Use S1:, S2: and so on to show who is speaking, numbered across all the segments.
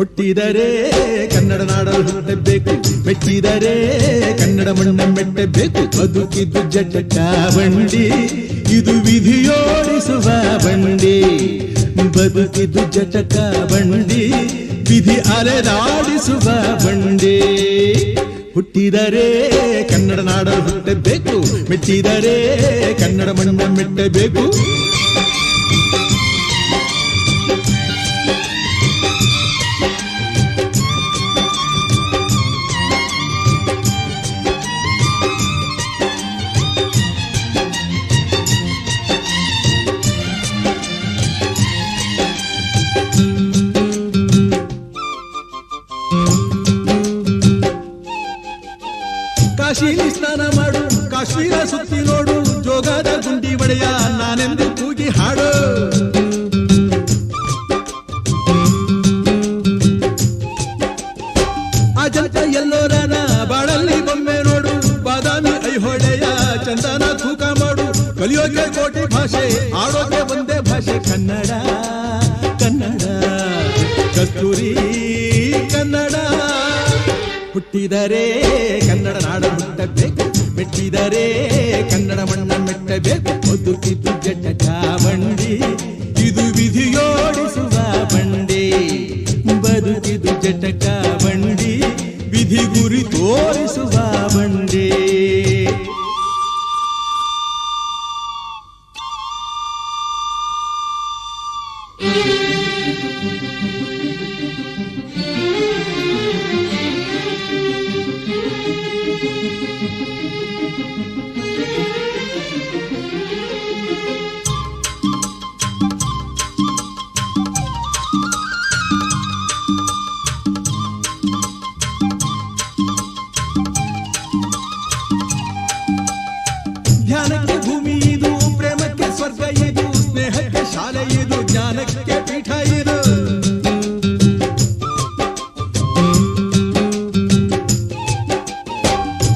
S1: ಹುಟ್ಟಿದರೆ ಕನ್ನಡ ನಾಡಲು ಹುಟ್ಟಬೇಕು, ಮೆಟ್ಟಿದರೆ ಕನ್ನಡ ಮಣ್ಣ ಮೆಟ್ಟಬೇಕು. ಬದುಕಿದ್ದು ಜಟಕ ಬಂಡಿ, ಇದು ವಿಧಿಯೋಡಿಸುವ ಬಂಡಿ. ಬದುಕಿದ್ದು ಜಟಕ ಬಂಡಿ, ವಿಧಿ ಅಲೆದಾಡಿಸುವ ಬಂಡಿ. ಹುಟ್ಟಿದರೆ ಕನ್ನಡ ನಾಡಲು ಹುಟ್ಟಬೇಕು, ಮೆಟ್ಟಿದರೆ ಕನ್ನಡ ಮಣ್ಣ ಮೆಟ್ಟಬೇಕು. ಕಾಶಿಲಿ ಸ್ನಾನ ಮಾಡು, ಕಾಶ್ಮೀರ ಸುತ್ತಿ ನೋಡು, ಜೋಗದ ಗುಂಡಿ ಒಡೆಯ ನಾನೆಂದು ಕೂಗಿ ಹಾಡು. ಅಜಂತ ಎಲ್ಲೋರನ ಬಾಳಲ್ಲಿ ಬೊಮ್ಮೆ ನೋಡು, ಬಾದಾಮಿ ಐಹೊಳೆಯ ಚಂದನ ತೂಕ ಮಾಡು. ಕಲಿಯೋಕೆ ಕೋಟಿ ಭಾಷೆ, ಆಡೋಕೆ ಒಂದೇ ಭಾಷೆ ಕನ್ನಡ. ಕನ್ನಡ ಕಸ್ತೂರಿ ಕನ್ನಡ. ಹುಟ್ಟಿದರೆ ಕನ್ನಡ ನಾಡ ಹುಟ್ಟಬೇಕು, ಮೆಟ್ಟಿದರೆ ಕನ್ನಡ ಮಣ್ಣ ಮೆಟ್ಟಬೇಕು. ಬದುಕಿದ್ದು ಜಟಕ ಬಂಡಿ, ಇದು ವಿಧಿಯೋಡಿಸುವ ಬಂಡಿ. ಬದುಕಿದ್ದು ಜಟಕ ಬಂಡಿ, ವಿಧಿ ಗುರಿ ತೋರಿಸುವ ಬಂಡಿ. ಧ್ಯಾನಕ್ಕೆ ಭೂಮಿ ಇದು, ಪ್ರೇಮಕ್ಕೆ ಸ್ವರ್ಗ ಇದು, ಸ್ನೇಹಕ್ಕೆ ಶಾಲೆ ಇದು, ಜ್ಞಾನಕ್ಕೆ ಪೀಠ ಇದು.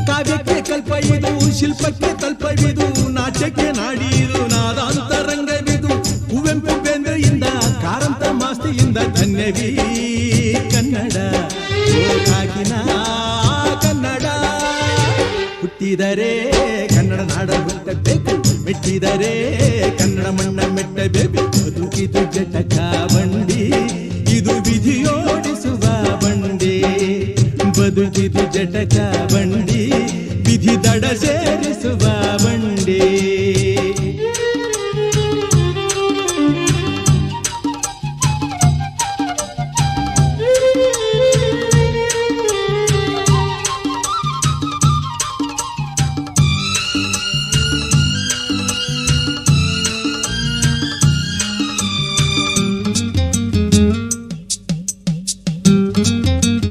S1: ಕಾವ್ಯಕ್ಕೆ ಕಲ್ಪ ಇದು, ಶಿಲ್ಪಕ್ಕೆ ತಲ್ಪವಿದು, ನಾಟ್ಯಕ್ಕೆ ನಾಡಿ ಇದು, ನಾದಾಂತರಂಗವಿದು. ಕುವೆಂಪು ಬೇಂದ್ರೆಯಿಂದ, ಕಾರಂತ ಮಾಸ್ತಿಯಿಂದ ಧನ್ಯವೀ ಕನ್ನಡ. ಕಾಗಿನ ಕನ್ನಡ. ಹುಟ್ಟಿದರೆ ಕನ್ನಡ ನಾಡ ಹುಟ್ಟಬೇಕು, ಮೆಟ್ಟಿದರೆ ಕನ್ನಡ ಮಣ್ಣ ಮೆಟ್ಟಬೇಕು. ಬದುಕಿದು ಜಟಕ ಬಂಡಿ, ಇದು ವಿಧಿಯೋಡಿಸುವ ಬಂಡಿ. ಬದುಕಿದು ಜಟಕ ಬಂಡಿ, ವಿಧಿ ದಡ ಸೇರಿಸುವ ಬಂಡಿ.